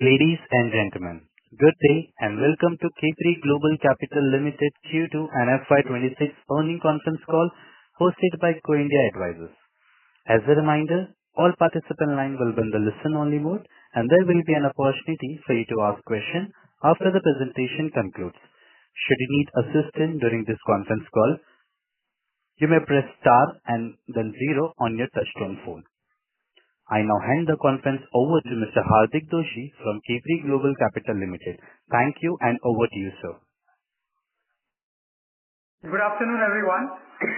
Ladies and gentlemen, good day and welcome to Capri Global Capital Limited Q2 and FY26 earnings conference call hosted by Go India Advisors. As a reminder, all participant lines will be in the listen-only mode, and there will be an opportunity for you to ask questions after the presentation concludes. Should you need assistance during this conference call, you may press star and then zero on your touchtone phone. I now hand the conference over to Mr. Hardik Doshi from Capri Global Capital Limited. Thank you, and over to you, sir. Good afternoon, everyone,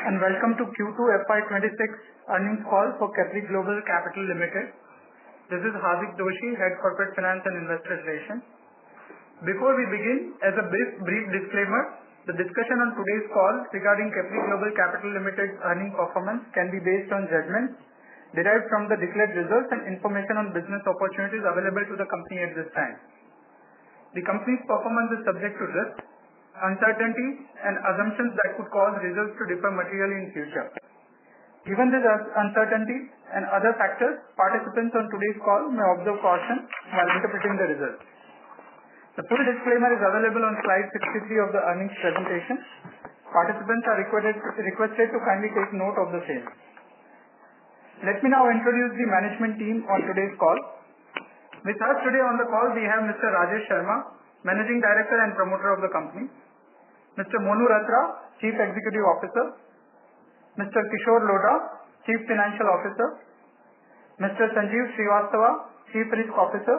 and welcome to Q2 FY26 earnings call for Capri Global Capital Limited. This is Hardik Doshi, Head Corporate Finance and Investor Relations. Before we begin, as a brief disclaimer, the discussion on today's call regarding Capri Global Capital Limited's earnings performance can be based on judgments derived from the declared results and information on business opportunities available to the company at this time. The company's performance is subject to risks, uncertainties, and assumptions that could cause results to differ materially in future. Given these uncertainties and other factors, participants on today's call may observe caution while interpreting the results. The full disclaimer is available on slide 63 of the earnings presentation. Participants are requested to kindly take note of the same. Let me now introduce the management team on today's call. With us today on the call, we have Mr. Rajesh Sharma, Managing Director and Promoter of the company, Mr. Monu Ratra, Chief Executive Officer, Mr. Kishore Lodha, Chief Financial Officer, Mr. Sanjeev Srivastava, Chief Risk Officer,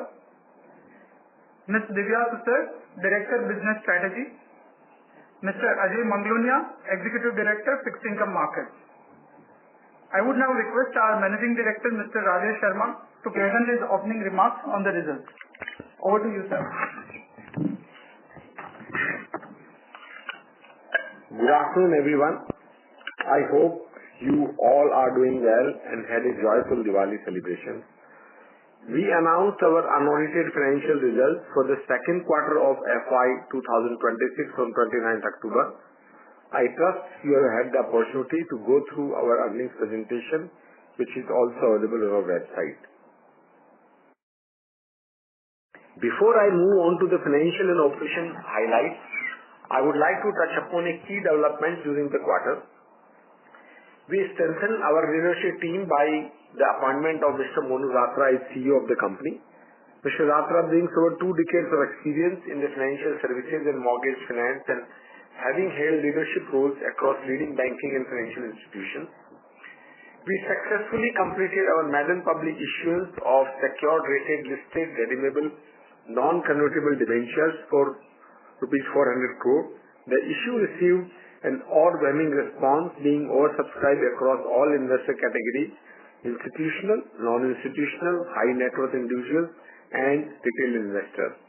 Ms. Divya Susar, Director Business Strategy, Mr. Ajay Manglunia, Executive Director Fixed Income Markets. I would now request our Managing Director, Mr. Rajesh Sharma, to present his opening remarks on the results. Over to you, sir. Good afternoon, everyone. I hope you all are doing well and had a joyful Diwali celebration. We announced our unaudited financial results for the second quarter of FY 2026 on 29th October. I trust you have had the opportunity to go through our earnings presentation, which is also available on our website. Before I move on to the financial and operation highlights, I would like to touch upon a key development during the quarter. We strengthened our leadership team by the appointment of Mr. Monu Ratra as CEO of the company. Mr. Ratra brings over 2 decades of experience in the financial services and mortgage finance and having held leadership roles across leading banking and financial institutions. We successfully completed our maiden public issuance of secured rated listed redeemable non-convertible debentures for rupees 400 crore. The issue received an overwhelming response, being oversubscribed across all investor categories: institutional, non-institutional, high net worth individuals, and retail investors.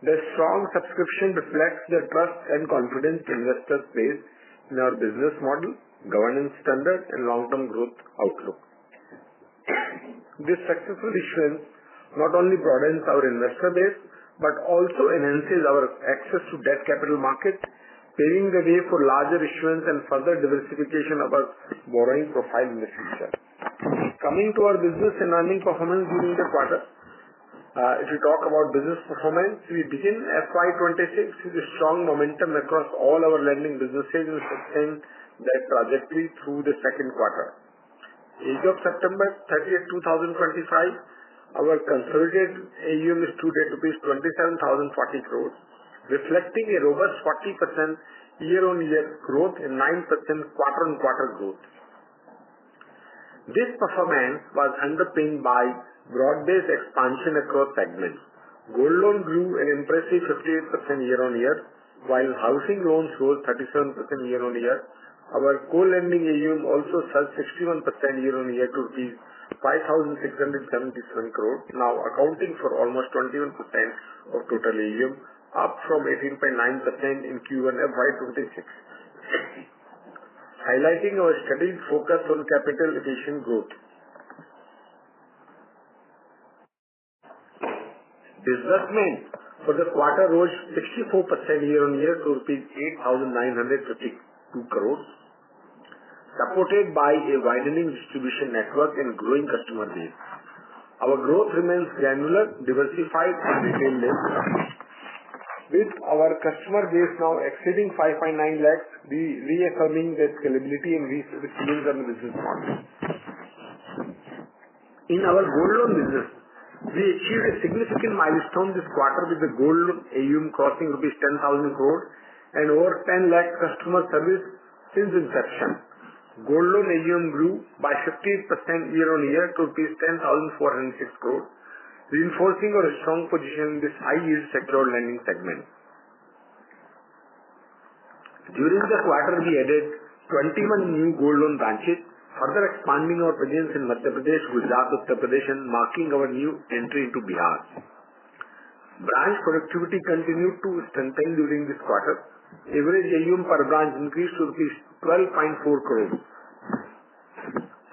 The strong subscription reflects the trust and confidence investors place in our business model, governance standards, and long-term growth outlook. This successful issuance not only broadens our investor base but also enhances our access to debt capital markets, paving the way for larger issuance and further diversification of our borrowing profile in the future. Coming to our business and earning performance during the quarter. If we talk about business performance, we begin FY26 with a strong momentum across all our lending businesses and sustain that trajectory through the second quarter. As of September 30th, 2025, our consolidated AUM stood at rupees 27,040 crores, reflecting a robust 40% year-on-year growth and 9% quarter-on-quarter growth. This performance was underpinned by broad-based expansion across segments. Gold loan grew an impressive 58% year-on-year, while housing loans rose 37% year-on-year. Our co-lending AUM also surged 61% year-on-year to rupees 5,677 crore, now accounting for almost 21% of total AUM, up from 18.9% in Q1 FY26, highlighting our strategic focus on capital efficient growth. Disbursement for the quarter rose 64% year-on-year to rupees 8,952 crores, supported by a widening distribution network and growing customer base. Our growth remains granular, diversified, and retail-led. With our customer base now exceeding 5.9 lakhs, reaffirming the scalability and resilience of the business model. In our gold loan business, we achieved a significant milestone this quarter with the gold loan AUM crossing rupees 10,000 crore and over 10 lakh customer service since inception. Gold loan AUM grew by 50% year-on-year to rupees 10,406 crore, reinforcing our strong position in this high-yield secured lending segment. During the quarter, we added 21 new gold loan branches, further expanding our presence in Madhya Pradesh, Gujarat, Uttar Pradesh, and marking our new entry into Bihar. Branch productivity continued to strengthen during this quarter. Average AUM per branch increased to rupees 12.4 crore,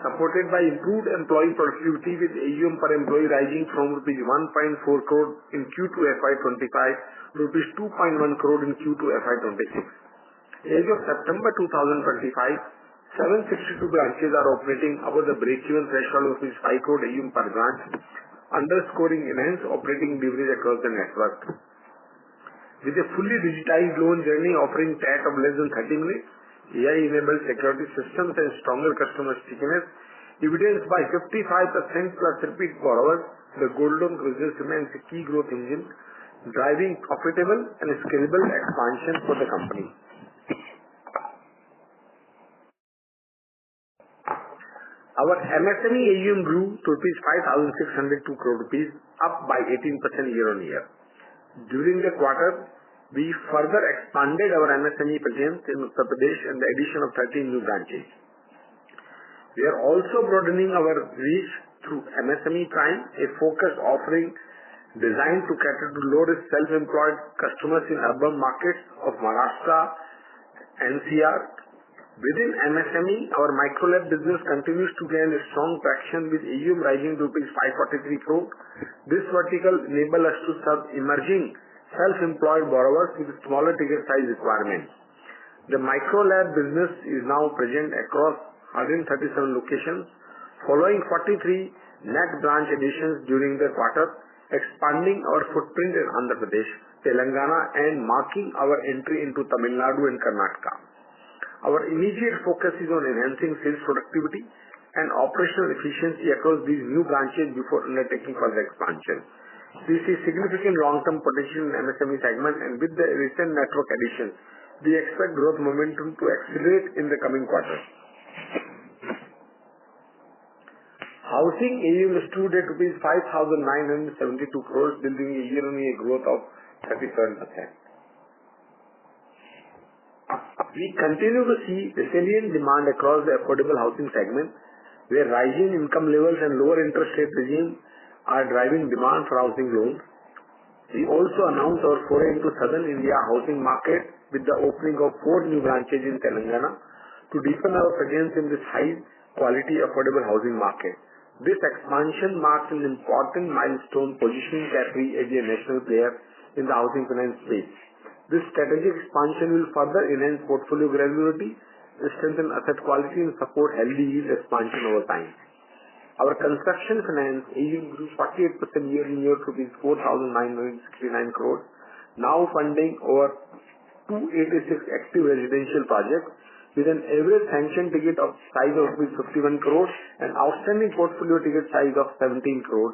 supported by improved employee productivity with AUM per employee rising from rupees 1.4 crore in Q2 FY25 to rupees 2.1 crore in Q2 FY26. As of September 2025, 762 branches are operating above the break-even threshold of 5 crore AUM per branch, underscoring enhanced operating leverage across the network. With a fully digitized loan journey offering TAT of less than 30 minutes, AI-enabled security systems and stronger customer stickiness, evidenced by 55% plus repeat borrowers, the gold loan business remains a key growth engine, driving profitable and scalable expansion for the company. Our MSME AUM grew to 5,602 crore rupees, up by 18% year-on-year. During the quarter, we further expanded our MSME presence in Uttar Pradesh and the addition of 13 new branches. We are also broadening our reach through MSME Prime, a focused offering designed to cater to low-risk self-employed customers in urban markets of Maharashtra, NCR. Within MSME, our micro-lab business continues to gain a strong traction with AUM rising to rupees 543 crore. This vertical enables us to serve emerging self-employed borrowers with smaller ticket size requirements. The micro-lab business is now present across 137 locations, following 43 net branch additions during the quarter, expanding our footprint in Andhra Pradesh, Telangana, and marking our entry into Tamil Nadu and Karnataka. Our immediate focus is on enhancing sales productivity and operational efficiency across these new branches before undertaking further expansion. We see significant long-term potential in MSME segment, and with the recent network additions, we expect growth momentum to accelerate in the coming quarters. Housing AUM stood at rupees 5,972 crores, building a year-on-year growth of 37%. We continue to see resilient demand across the affordable housing segment, where rising income levels and lower interest rate regime are driving demand for housing loans. We also announced our foray into Southern India housing market with the opening of 4 new branches in Telangana to deepen our presence in this high-quality affordable housing market. This expansion marks an important milestone, positioning Capri as a national player in the housing finance space. This strategic expansion will further enhance portfolio granularity, strengthen asset quality, and support healthy yield expansion over time. Our construction finance AUM grew 48% year-on-year to 4,969 crores, now funding over 286 active residential projects with an average sanction ticket of size of 51 crores and outstanding portfolio ticket size of 17 crores,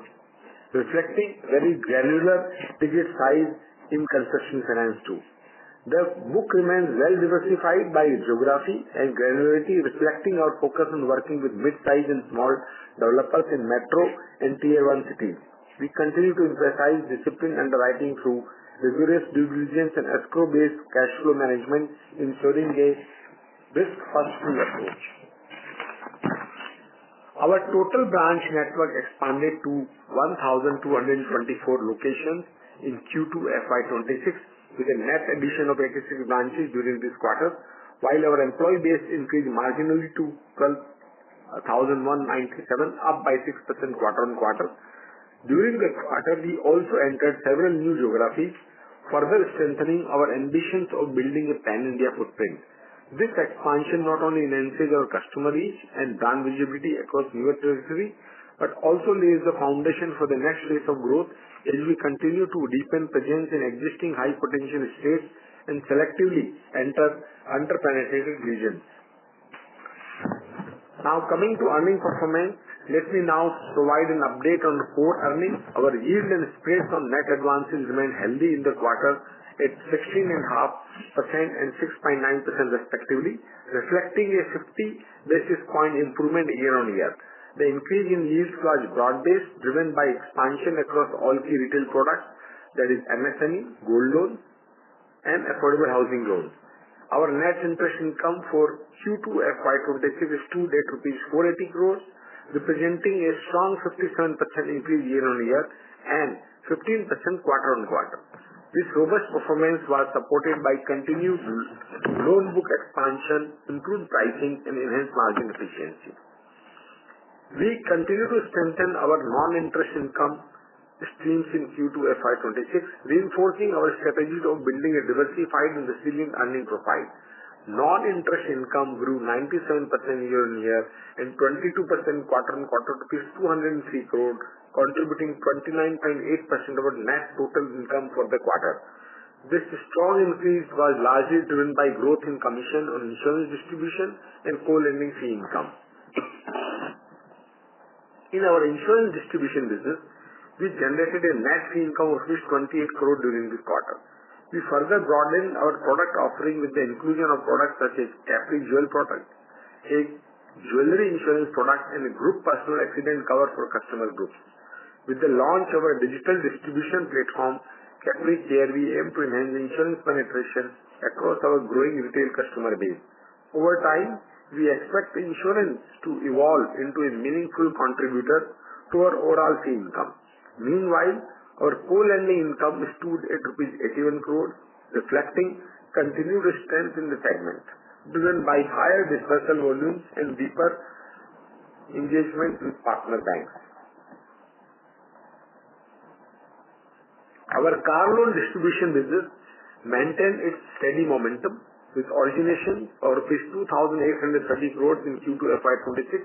reflecting very granular ticket size in construction finance too. The book remains well diversified by geography and granularity, reflecting our focus on working with mid-size and small developers in metro and tier 1 cities. We continue to emphasize disciplined underwriting through rigorous due diligence and escrow-based cash flow management, ensuring a risk-first approach. Our total branch network expanded to 1,224 locations in Q2 FY26, with a net addition of 86 branches during this quarter, while our employee base increased marginally to 12,197, up by 6% quarter-on-quarter. During the quarter, we also entered several new geographies, further strengthening our ambitions of building a pan-India footprint. This expansion not only enhances our customer reach and brand visibility across newer territory, but also lays the foundation for the next phase of growth as we continue to deepen presence in existing high potential states and selectively enter under-penetrated regions. Now coming to earning performance, let me now provide an update on core earnings. Our yield and spreads on net advances remain healthy in the quarter at 16.5% and 6.9% respectively, reflecting a 50 basis point improvement year-on-year. The increase in yields was broad-based, driven by expansion across all key retail products, that is MSME, gold loans, and affordable housing loans. Our net interest income for Q2 FY26 stood at rupees 480 crores, representing a strong 57% increase year-on-year and 15% quarter-on-quarter. This robust performance was supported by continued loan book expansion, improved pricing, and enhanced margin efficiency. We continue to strengthen our non-interest income streams in Q2 FY26, reinforcing our strategy of building a diversified and resilient earning profile. Non-interest income grew 97% year-on-year and 22% quarter-on-quarter to 203 crore, contributing 29.8% of our net total income for the quarter. This strong increase was largely driven by growth in commission on insurance distribution and co-lending fee income. In our insurance distribution business, we generated a net fee income of 28 crore during this quarter. We further broadened our product offering with the inclusion of products such as Capri jewel product, a jewelry insurance product, and a group personal accident cover for customer groups. With the launch of our digital distribution platform, Capri Care, we aim to enhance insurance penetration across our growing retail customer base. Over time, we expect insurance to evolve into a meaningful contributor to our overall fee income. Meanwhile, our co-lending income stood at rupees 81 crore, reflecting continued strength in the segment, driven by higher dispersal volumes and deeper engagement with partner banks. Our car loan distribution business maintained its steady momentum with origination of rupees 2,830 crores in Q2 FY26,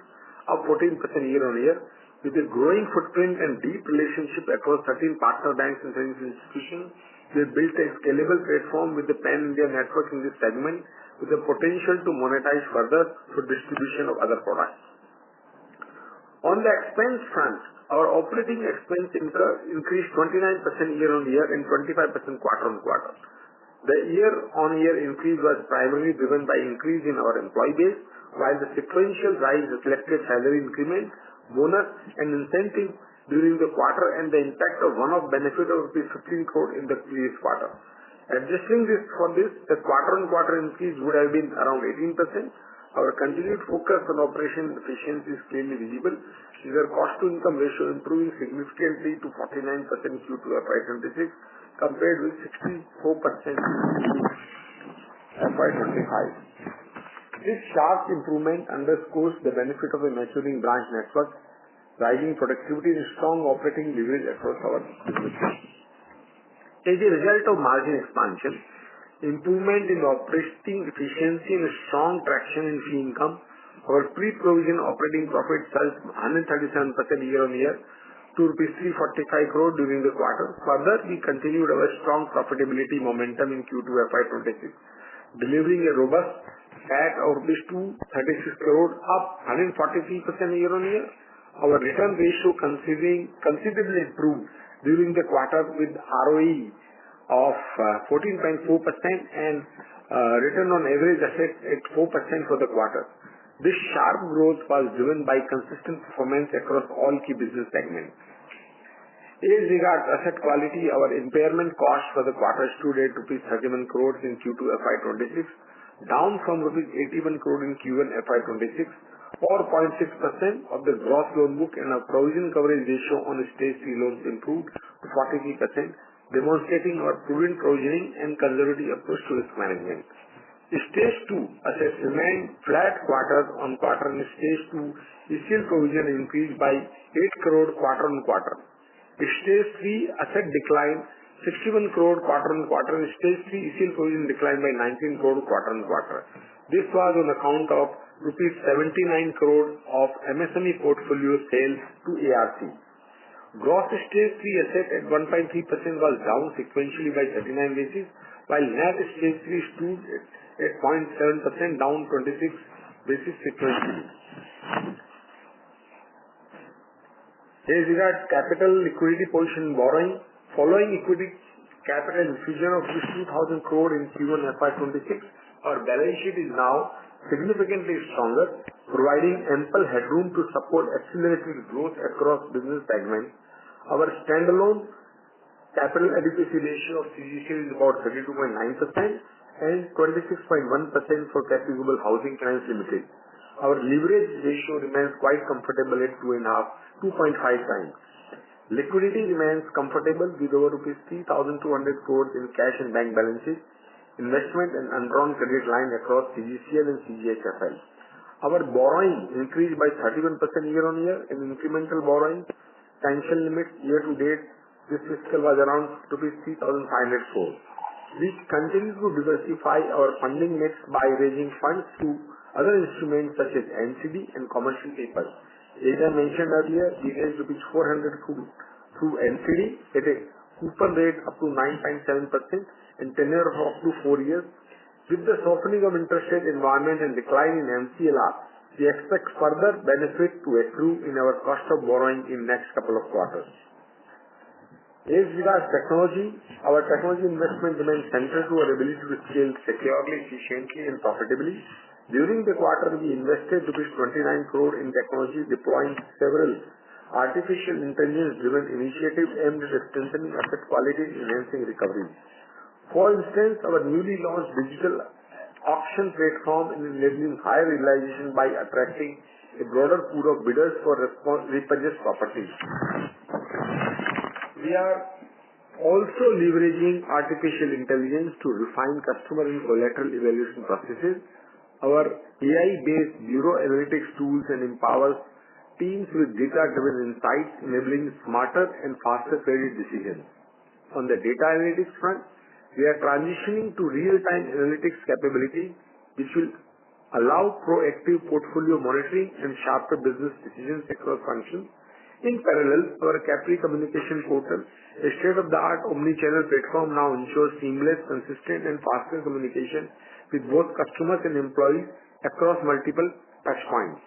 up 14% year-on-year. With a growing footprint and deep relationship across 13 partner banks and financial institutions, we have built a scalable platform with the pan-India network in this segment, with the potential to monetize further for distribution of other products. On the expense front, our operating expense increased 29% year-on-year and 25% quarter-on-quarter. The year-on-year increase was primarily driven by increase in our employee base, while the sequential rise reflected salary increment, bonus, and incentive during the quarter and the impact of one-off benefit of rupees 15 crore in the previous quarter. Adjusting this for this, the quarter-on-quarter increase would have been around 18%. Our continued focus on operation efficiency is clearly visible, with our cost-to-income ratio improving significantly to 49% in Q2 FY26 compared with 64% in FY25. This sharp improvement underscores the benefit of a maturing branch network, driving productivity and strong operating leverage across our business. As a result of margin expansion, improvement in operating efficiency, and strong traction in fee income, our pre-provision operating profit surged 137% year-on-year to rupees 345 crore during the quarter. Further, we continued our strong profitability momentum in Q2 FY26, delivering a robust PAT of rupees 236 crore, up 143% year-on-year. Our return ratio considerably improved during the quarter, with ROE of 14.4% and return on average assets at 4% for the quarter. This sharp growth was driven by consistent performance across all key business segments. As regards asset quality, our impairment cost for the quarter stood at rupees 31 crore in Q2 FY26, down from rupees 81 crore in Q1 FY26, or 0.6% of the gross loan book, and our provision coverage ratio on stage 3 loans improved to 43%, demonstrating our prudent provisioning and conservative approach to risk management. Stage 2 assets remained flat quarter-on-quarter, and stage 2 ECL provision increased by 8 crore quarter-on-quarter. Stage 3 asset declined 61 crore quarter-on-quarter, and stage 3 ECL provision declined by 19 crore quarter-on-quarter. This was on account of rupees 79 crore of MSME portfolio sale to ARC. Gross stage 3 asset at 1.3% was down sequentially by 39 basis, while net stage 3 stood at 0.7%, down 26 basis sequentially. As regards capital, liquidity position, borrowing, following equity capital infusion of 2,000 crore in Q1 FY26, our balance sheet is now significantly stronger, providing ample headroom to support accelerated growth across business segments. Our standalone capital adequacy ratio of CGCL is about 32.9% and 26.1% for Capri Global Housing Finance Limited. Our leverage ratio remains quite comfortable at 2.5 times. Liquidity remains comfortable with over rupees 3,200 crores in cash and bank balances, investment and undrawn credit line across CGCL and CGHFL. Our borrowing increased by 31% year-on-year, and incremental borrowing sanction limit year to date this fiscal was around rupees 3,500 crores. We continue to diversify our funding mix by raising funds through other instruments such as NCD and commercial paper. As I mentioned earlier, we raised rupees 400 crore through NCD at a coupon rate up to 9.7% and tenure of up to 4 years. With the softening of interest rate environment and decline in MCLR, we expect further benefit to accrue in our cost of borrowing in next couple of quarters. As regards technology, our technology investment remains central to our ability to scale securely, efficiently and profitably. During the quarter, we invested rupees 29 crore in technology, deploying several artificial intelligence-driven initiatives aimed at strengthening asset quality and enhancing recovery. For instance, our newly launched digital auction platform is enabling higher realization by attracting a broader pool of bidders for repurchased properties. We are also leveraging artificial intelligence to refine customer and collateral evaluation processes. Our AI-based bureau analytics tools and empowers teams with data-driven insights, enabling smarter and faster credit decisions. On the data analytics front, we are transitioning to real-time analytics capability, which will allow proactive portfolio monitoring and sharper business decisions across functions. In parallel, our Capri communication portal, a state-of-the-art omni-channel platform, now ensures seamless, consistent and faster communication with both customers and employees across multiple touchpoints.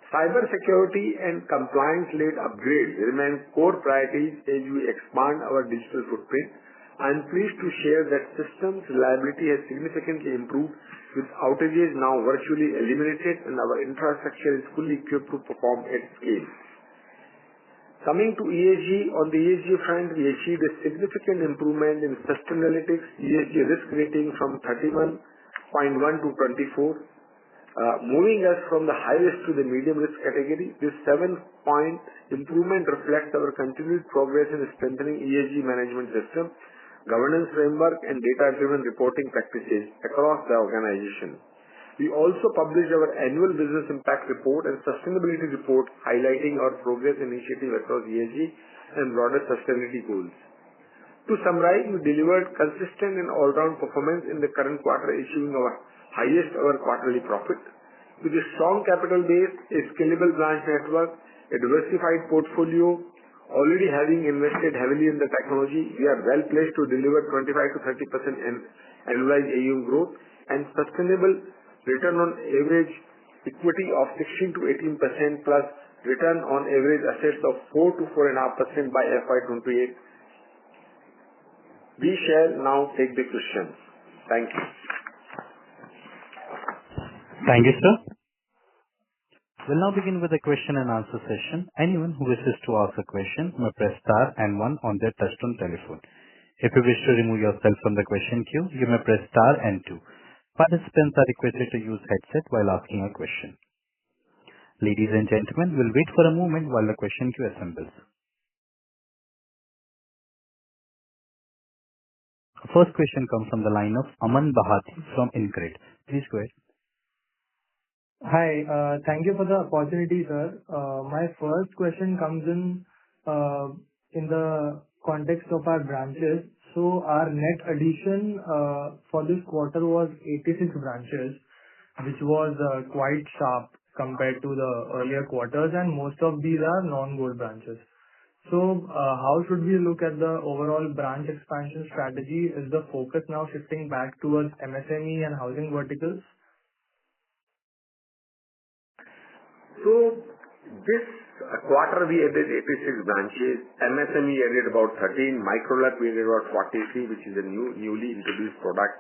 Cybersecurity and compliance-led upgrades remain core priorities as we expand our digital footprint. I am pleased to share that systems reliability has significantly improved, with outages now virtually eliminated and our infrastructure is fully equipped to perform at scale. Coming to ESG, on the ESG front, we achieved a significant improvement in Sustainalytics ESG risk rating from 31.1 to 24, moving us from the high risk to the medium risk category. This 7-point improvement reflects our continued progress in strengthening ESG management system, governance framework and data-driven reporting practices across the organization. We also published our annual business impact report and sustainability report highlighting our progress initiative across ESG and broader sustainability goals. To summarize, we delivered consistent and all-round performance in the current quarter, achieving our highest ever quarterly profit. With a strong capital base, a scalable branch network, a diversified portfolio, already having invested heavily in the technology, we are well placed to deliver 25 to 30% annualized AUM growth and sustainable return on average equity of 16 to 18% plus return on average assets of 4 to 4.5% by FY28. We shall now take the questions. Thank you. Thank you, sir. We'll now begin with the question and answer session. Anyone who wishes to ask a question may press star and 1 on their touchtone telephone. If you wish to remove yourself from the question queue, you may press star and 2. Participants are requested to use headset while asking a question. Ladies and gentlemen, we'll wait for a moment while the question queue assembles. First question comes from the line of Aman Bahati from InCred. Please go ahead. Hi, thank you for the opportunity, sir. My first question comes in the context of our branches. So our net addition for this quarter was 86 branches. which was quite sharp compared to the earlier quarters, and most of these are non-gold branches. So, how should we look at the overall branch expansion strategy? Is the focus now shifting back towards MSME and housing verticals? So this quarter we added 86 branches, MSME added about 13, Micro-LAP we added about 43, which is a newly introduced product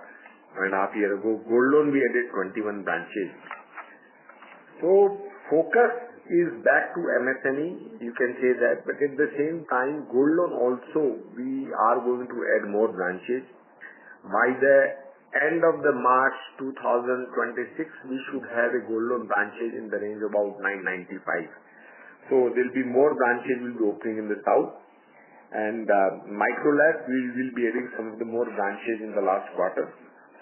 1.5 years ago. Gold loan we added 21 branches. So focus is back to MSME, you can say that, but at the same time, gold loan also we are going to add more branches. By the end of the March 2026, we should have a gold loan branches in the range of about 995. So there'll be more branches will be opening in the south, and Micro-LAP we will be adding some of the more branches in the last quarter.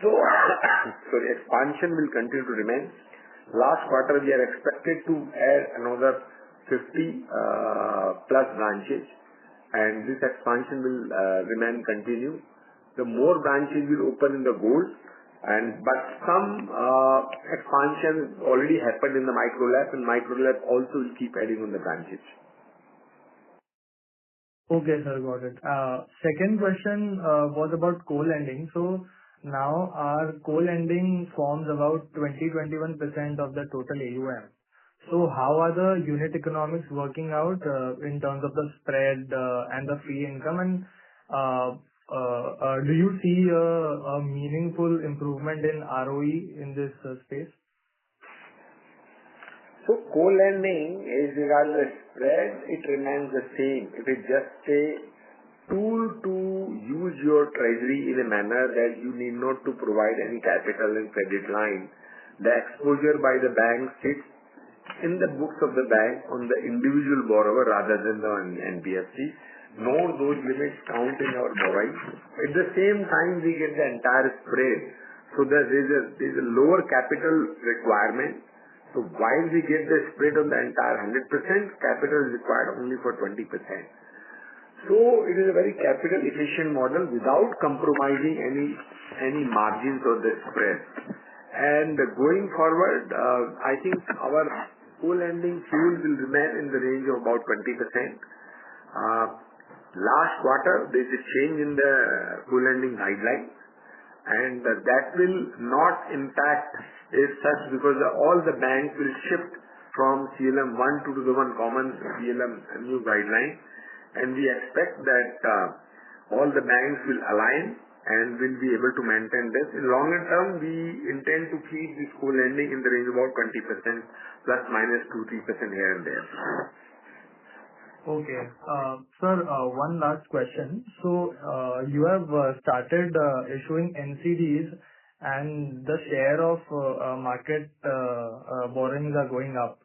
So, so the expansion will continue to remain. Last quarter we are expected to add another 50 plus branches, and this expansion will remain continue. The more branches will open in the gold, but some expansion already happened in the Micro-LAP, and Micro-LAP also will keep adding on the branches. Okay, sir, got it. Second question was about co-lending. So now our co-lending forms about 20-21% of the total AUM. So how are the unit economics working out in terms of the spread and the fee income? And do you see a meaningful improvement in ROE in this space? So co-lending, as regards the spread, it remains the same. It is just a tool to use your treasury in a manner that you need not to provide any capital and credit line. The exposure by the bank sits in the books of the bank on the individual borrower rather than the NBFC. Nor those limits count in our borrowing. At the same time, we get the entire spread. So there is a lower capital requirement. So while we get the spread on the entire 100%, capital is required only for 20%. So it is a very capital efficient model without compromising any margins or the spread. And going forward, I think our co-lending pool will remain in the range of about 20%. Last quarter, there is a change in the co-lending guidelines, and that will not impact as such because all the banks will shift from CLM 1 to the one common CLM new guideline, and we expect that all the banks will align and will be able to maintain this. In longer term, we intend to keep this co-lending in the range of about 20%, plus minus 2-3% here and there. Okay. Sir, one last question. So, you have started issuing NCDs, and the share of market borrowings are going up.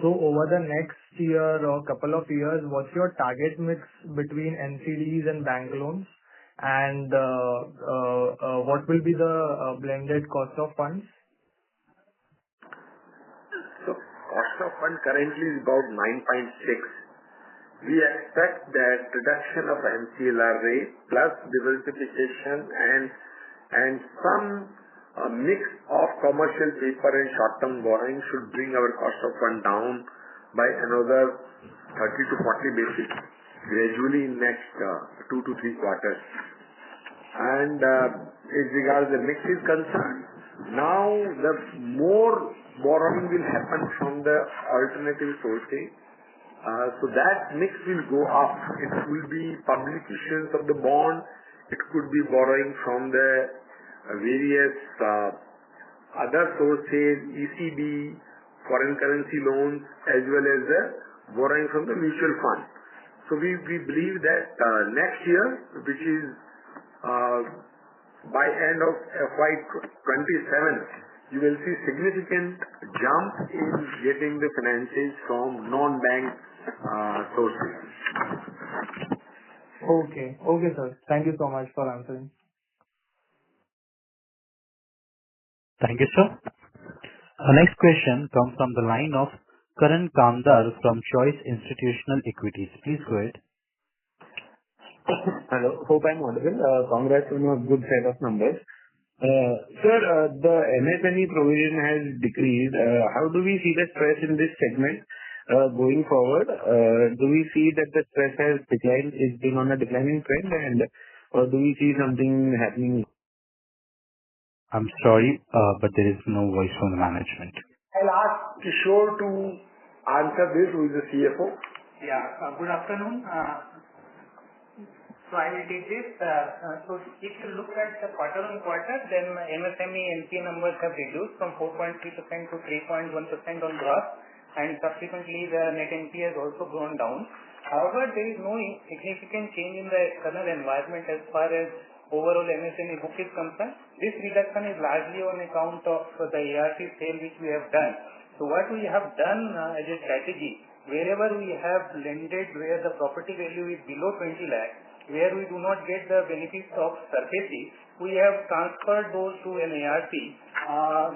So over the next year or couple of years, what's your target mix between NCDs and bank loans? And what will be the blended cost of funds? So cost of fund currently is about 9.6. We expect that reduction of MCLR rate plus diversification and some mix of commercial paper and short-term borrowing should bring our cost of fund down by another 30 to 40 basis gradually in next 2 to 3 quarters. And as regards the mix is concerned, now the more borrowing will happen from the alternative sources. So that mix will go up. It will be public issuance of the bond. It could be borrowing from the various other sources, ECB, foreign currency loans, as well as the borrowing from the mutual fund. So we believe that next year, which is by end of FY 27, you will see significant jump in getting the finances from non-bank sources. Okay. Okay, sir. Thank you so much for answering. Thank you, sir. Our next question comes from the line of Karan Kamdar from Choice Institutional Equities. Please go ahead. Hello. Hope I'm audible. Congrats on a good set of numbers. Sir, the MSME provision has decreased. How do we see the stress in this segment going forward? Do we see that the stress has declined, is been on a declining trend, or do we see something happening? I'm sorry, but there is no voice from the management. I'll ask Kishore to answer this, who is the CFO. Yeah. Good afternoon. So I will take this. So if you look at the quarter-on-quarter, then MSME NPA numbers have reduced from 4.3% to 3.1% on gross, and subsequently the net NPA has also gone down. However, there is no significant change in the external environment as far as overall MSME book is concerned. This reduction is largely on account of the ARC sale which we have done. So what we have done as a strategy, wherever we have lended where the property value is below 20 lakh, where we do not get the benefits of SARFAESI, we have transferred those to an ARC,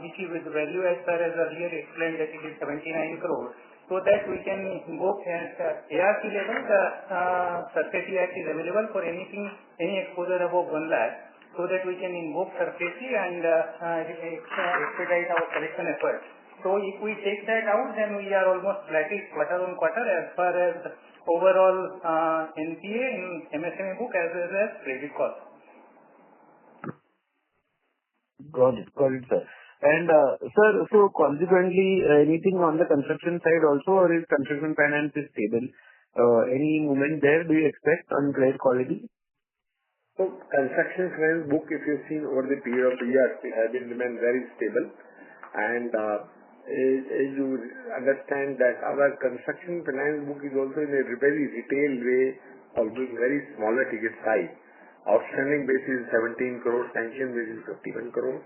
which is with value as far as earlier explained that it is 79 crore. So that we can go at ARC level, the SARFAESI Act is available for any exposure above 1 lakh, so that we can invoke SARFAESI and expedite our collection efforts. So if we take that out, then we are almost flattish quarter on quarter as far as overall NPA in MSME book as well as credit cost. Got it, sir. And sir, so consequently, anything on the construction side also, or is construction finance is stable? Any movement there do you expect on credit quality? So construction finance book, if you've seen over the period of the years, it has been remained very stable. And as you understand that our construction finance book is also in a very retail way, although very smaller ticket size. Outstanding basis 17 crore, sanction basis 51 crore.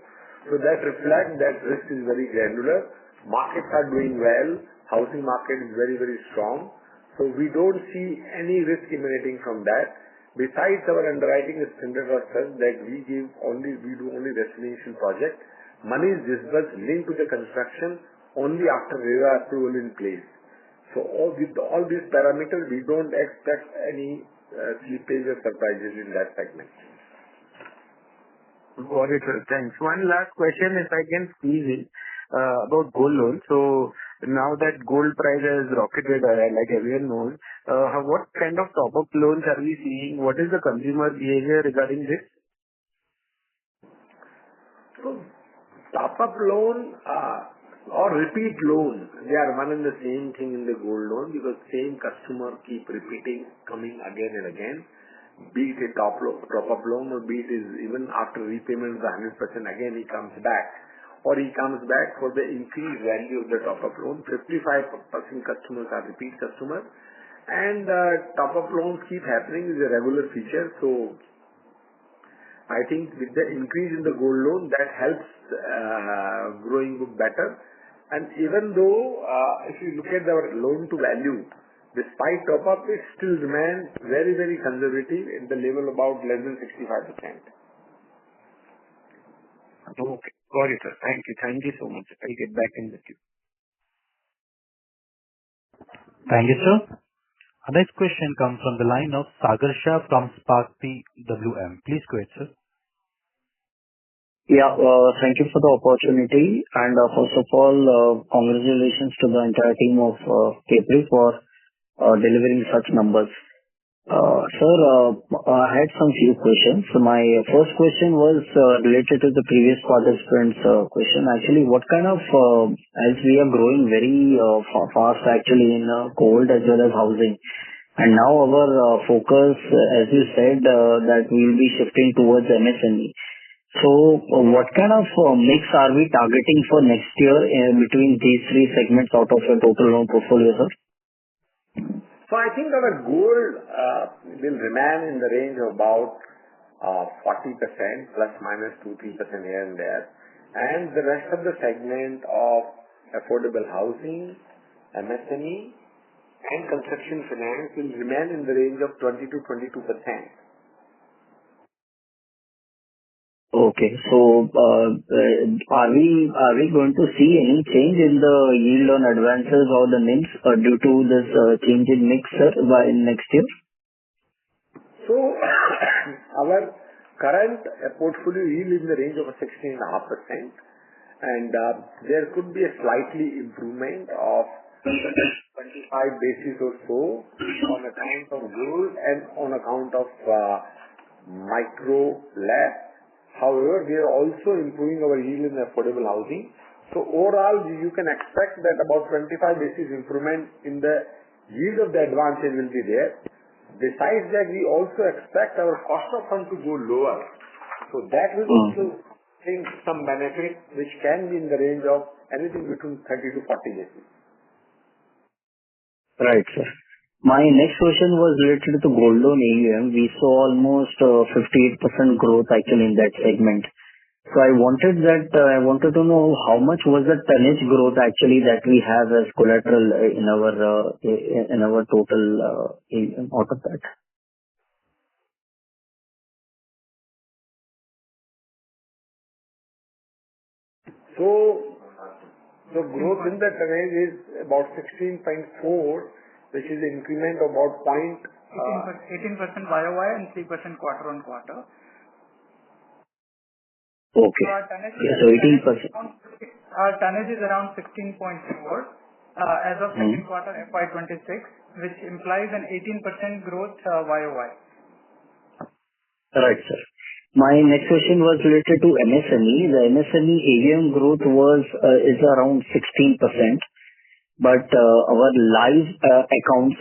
So that reflects that risk is very granular. Markets are doing well. Housing market is very, very strong. So we don't see any risk emanating from that. Besides, our underwriting standard was such that we do only residential project. Money is disbursed linked to the construction only after RERA approval in place. So with all these parameters, we don't expect any slippage or surprises in that segment. Got it, sir. Thanks. One last question, if I can squeeze in, about gold loan. So now that gold price has rocketed, like everyone knows, what kind of top-up loans are we seeing? What is the consumer behavior regarding this? So top-up loan or repeat loan, they are one and the same thing in the gold loan, because same customer keep repeating, coming again and again. Be it a top-up loan, or be it is even after repayment of the 100%, again he comes back. Or he comes back for the increased value of the top-up loan. 55% customers are repeat customers. And top-up loans keep happening is a regular feature. So I think with the increase in the gold loan, that helps growing book better. And even though if you look at our loan to value, despite top-up, it still remains very, very conservative at the level about less than 65%. Okay. Got it, sir. Thank you. Thank you so much. I'll get back in the queue. Thank you, sir. Our next question comes from the line of Sagar Shah from Spark PWM. Please go ahead, sir. Yeah, thank you for the opportunity. And first of all, congratulations to the entire team of Capri for delivering such numbers. Sir, I had some few questions. So my first question was related to the previous participant's question. Actually, what kind of, as we are growing very fast actually in gold as well as housing, and now our focus, as you said, that we will be shifting towards MSME. So what kind of mix are we targeting for next year between these three segments out of your total loan portfolio, sir? So I think our gold will remain in the range of about 40%, plus minus 2-3% here and there. And the rest of the segment of affordable housing, MSME, and construction finance will remain in the range of 20 to 22%. Okay. So, are we going to see any change in the yield on advances or the NIMs due to this change in mix, sir, by next year? So, our Current portfolio yield is in the range of 16.5%, and there could be a slightly improvement of 25 basis or so on account of gold and on account of micro LAP. However, we are also improving our yield in affordable housing. So overall, you can expect that about 25 basis improvement in the yield of the advances will be there. Besides that, we also expect our cost of fund to go lower. So that will also bring some benefit, which can be in the range of anything between 30 to 40 basis. Right, sir. My next question was related to gold loan AUM. We saw almost 58% growth actually in that segment. So I wanted to know how much was the tonnage growth actually that we have as collateral in our total AUM out of that. So the growth in the tonnage is about 16.4, which is an increment of about 18% YOY and 3% quarter on quarter. Okay. So 18%. Our tonnage is around 16.4 as of second quarter FY26, which implies an 18% growth YOY. Right, sir. My next question was related to MSME. The MSME AUM growth is around 16%, but our live accounts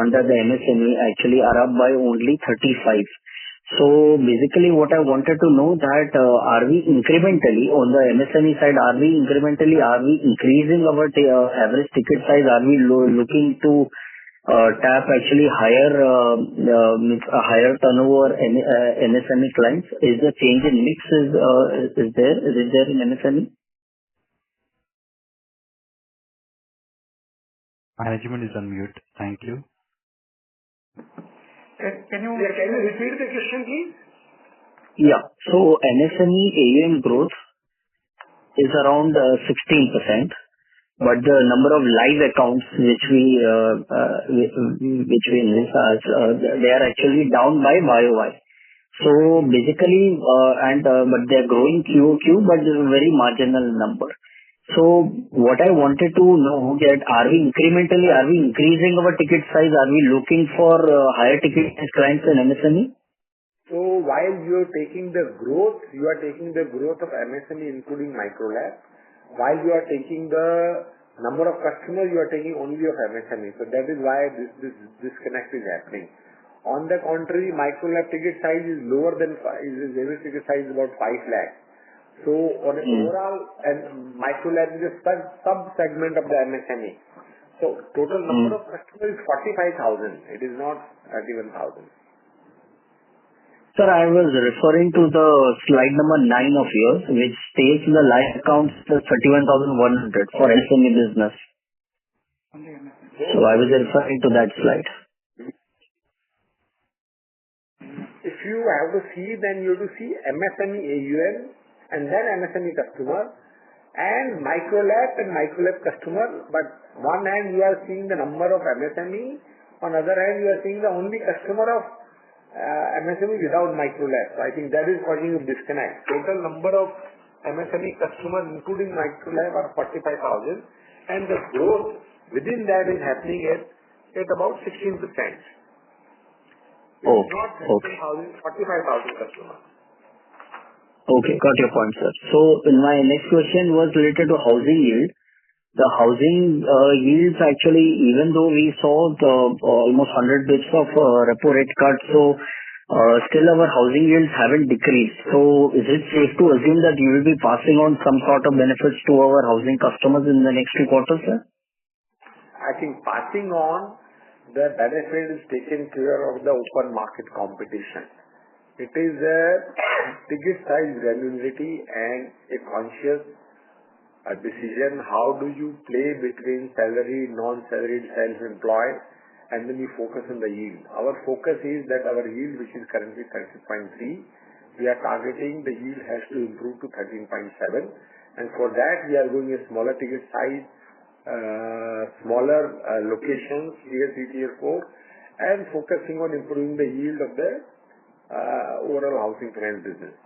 under the MSME actually are up by only 35. So basically what I wanted to know that are we incrementally on the MSME side, are we increasing our average ticket size? Are we looking to tap actually higher turnover MSME clients? Is the change in mix is it there in MSME? Management is on mute. Thank you. Can you repeat the question, please? Yeah. So MSME AUM growth is around 16%, but the number of live accounts which we envisage, they are actually down by YOY. So basically, but they are growing QOQ, but it's a very marginal number. So what I wanted to know that are we increasing our ticket size? Are we looking for higher ticket clients in MSME? So while you are taking the growth, you are taking the growth of MSME including micro LAP. While you are taking the number of customers, you are taking only of MSME. So that is why this disconnect is happening. On the contrary, micro LAP ticket size is lower than average ticket size is about 5 lakh. So on an overall, and micro LAP is a sub-segment of the MSME. So total number of customers is 45,000. It is not 31,000. Sir, I was referring to the slide number 9 of yours, which states the live accounts is 31,100 for SME business. So I was referring to that slide. If you have to see, then you have to see MSME AUM and then MSME customer and micro LAP and micro LAP customer. But one hand you are seeing the number of MSME, on other hand you are seeing the only customer of MSME without micro LAP. So I think that is causing a disconnect. Total number of MSME customers including micro LAP are 45,000 and the growth within that is happening at about 16%. It's not 45,000 customers. Okay, got your point, sir. So my next question was related to housing yield. The housing yields actually, even though we saw the almost 100 bits of repo rate cut, so still our housing yields haven't decreased. So is it safe to assume that you will be passing on some sort of benefits to our housing customers in the next 2 quarters, sir? I think passing on the benefit is taken care of the open market competition. It is a ticket size granularity and a conscious decision. How do you play between salaried, non-salaried, self-employed, and then you focus on the yield. Our focus is that our yield, which is currently 13.3, we are targeting the yield has to improve to 13.7, and for that we are going a smaller ticket size, smaller locations, tier 3, tier 4, and focusing on improving the yield of the overall housing finance business.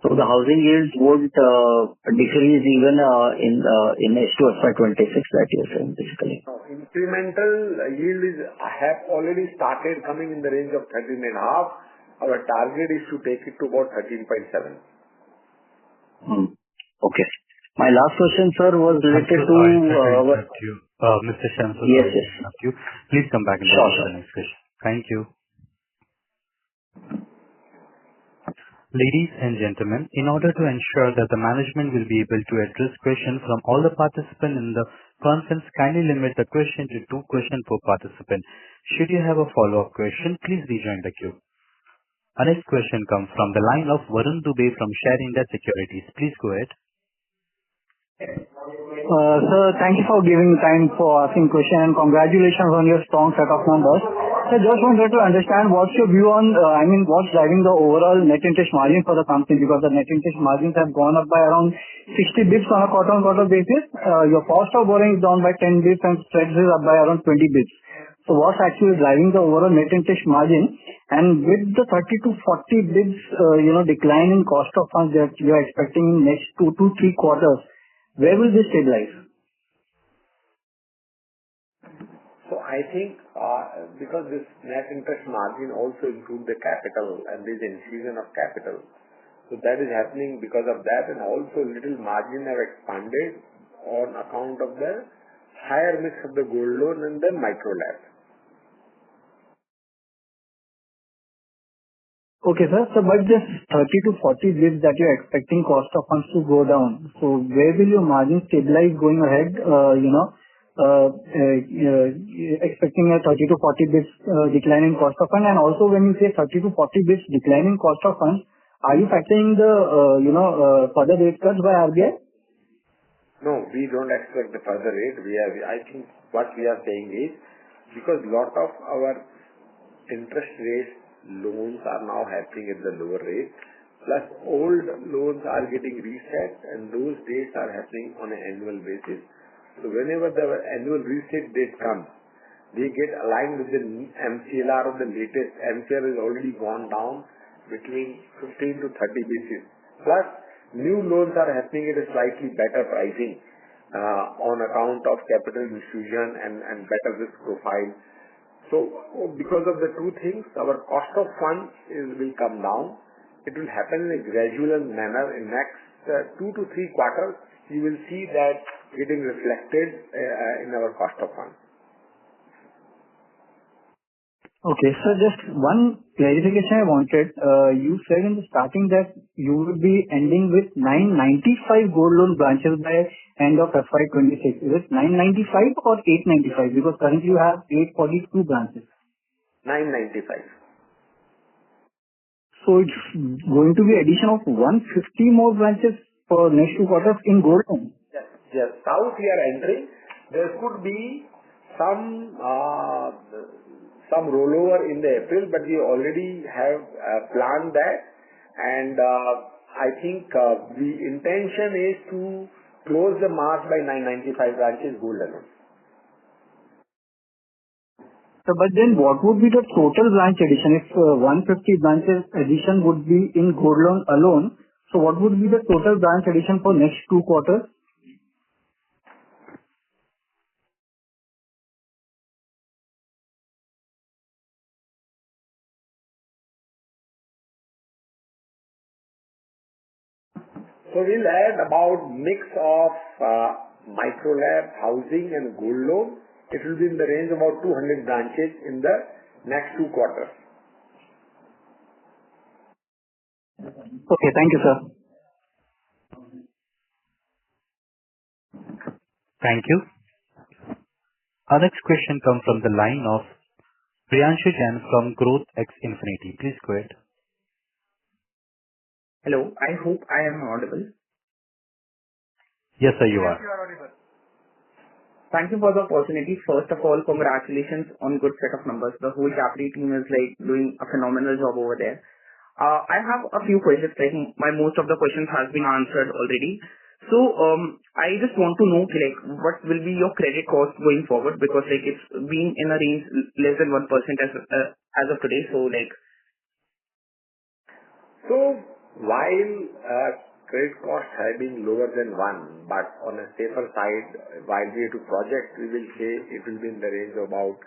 So the housing yields would decrease even in H2 FY26 that you're saying, basically. Now, incremental yield have already started coming in the range of 13.5. Our target is to take it to about 13.7. Okay. My last question, sir, was related to Mr. Shamsu. Yes. Please come back and answer the next question. Thank you. Ladies and gentlemen, in order to ensure that the management will be able to address questions from all the participants in the conference, kindly limit the question to 2 questions per participant. Should you have a follow-up question, please rejoin the queue. Our next question comes from the line of Varun Dubey from Share India Securities. Please go ahead. Sir, thank you for giving time for asking question and congratulations on your strong set of numbers. So just wanted to understand what's your view on, what's driving the overall net interest margin for the company, because the net interest margins have gone up by around 60 bits on a quarter-on-quarter basis. Your cost of borrowing is down by 10 bits and spreads is up by around 20 bits. So what's actually driving the overall net interest margin? And with the 30 to 40 bits, decline in cost of funds that you are expecting in next 2 to 3 quarters, where will this stabilize? So I think because this net interest margin also includes the capital and this infusion of capital, so that is happening because of that, and also little margin have expanded on account of the higher mix of the gold loan and the micro LAP. Okay, sir. So, but this 30 to 40 bits that you're expecting cost of funds to go down, so where will your margin stabilize going ahead? Expecting a 30 to 40 bits decline in cost of fund, and also when you say 30 to 40 bits decline in cost of funds, are you factoring the further rate cuts by RBI? No, we don't expect the further rate. I think what we are saying is, because lot of our interest rate loans are now happening at the lower rate, plus old loans are getting reset, and those dates are happening on an annual basis. So whenever the annual reset date comes, they get aligned with the MCLR of the latest. MCLR has already gone down between 15 to 30 basis. Plus, new loans are happening at a slightly better pricing on account of capital infusion and better risk profile. So because of the two things, our cost of funds will come down. It will happen in a gradual manner. In next 2 to 3 quarters, you will see that getting reflected in our cost of funds. Okay, so just one clarification I wanted. You said in the starting that you will be ending with 995 gold loan branches by end of FY26. Is it 995 or 895? Because currently you have 842 branches. 995. So it's going to be addition of 150 more branches for next 2 quarters in gold loan. Yes. South we are entering. There could be some rollover in the April, but we already have planned that, and I think the intention is to close the March by 995 branches gold loan. So, but then what would be the total branch addition? If 150 branches addition would be in gold loan alone, so what would be the total branch addition for next 2 quarters? So we'll add about mix of micro LAP, housing and gold loan. It will be in the range of about 200 branches in the next 2 quarters. Okay, thank you, sir. Thank you. Our next question comes from the line of Priyanshu Jain from Growth X Infinity. Please go ahead. Hello, I hope I am audible. Yes, sir, you are. You are audible. Thank you for the opportunity. First of all, congratulations on good set of numbers. The whole Capri team is doing a phenomenal job over there. I have a few questions. Most of the questions has been answered already. So I just want to know what will be your credit cost going forward, because it's been in a range less than 1% as of today. So So while credit costs have been lower than 1, but on a safer side, while we have to project, we will say it will be in the range of about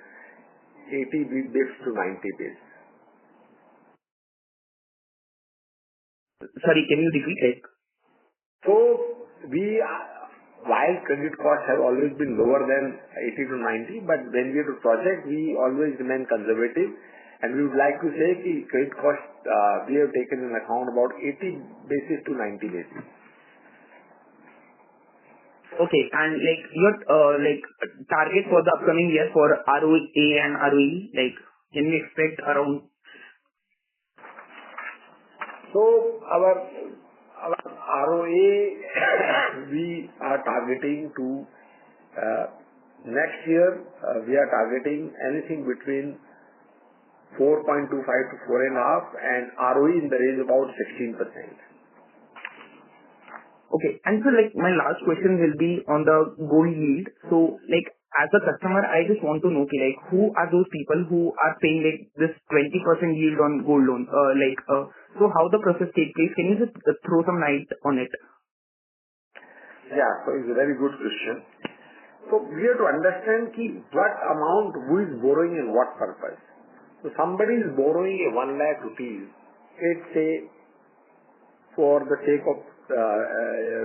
80 bps to 90 bps. Sorry, can you repeat it? So while credit costs have always been lower than 80 to 90, but when we have to project, we always remain conservative. And we would like to say that credit cost, we have taken in account about 80 basis to 90 basis. Okay. And like your target for the upcoming year for ROA and ROE, like can we expect around? So our ROA, we are targeting to next year, we are targeting anything between 4.25 to 4.5 and ROE in the range of about 16%. Okay. And so like my last question will be on the gold yield. So like as a customer, I just want to know, like who are those people who are paying like this 20% yield on gold loan? So how the process takes place? Can you just throw some light on it? Yeah, so it's a very good question. So we have to understand what amount who is borrowing and what purpose. So somebody is borrowing a 1 lakh rupees, let's say for the sake of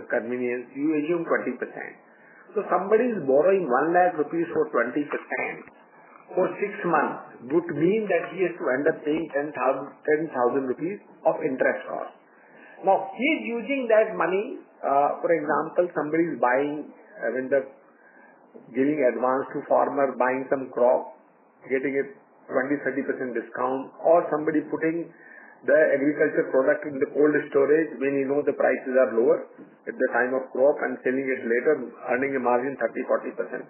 convenience, you assume 20%. So somebody is borrowing 1 lakh rupees for 20% for 6 months would mean that he has to end up paying 10,000 rupees of interest cost. Now he is using that money, for example, somebody is buying, giving advance to farmer, buying some crop, getting a 20-30% discount, or somebody putting the agriculture product in the cold storage when you know the prices are lower at the time of crop and selling it later, earning a margin 30-40%.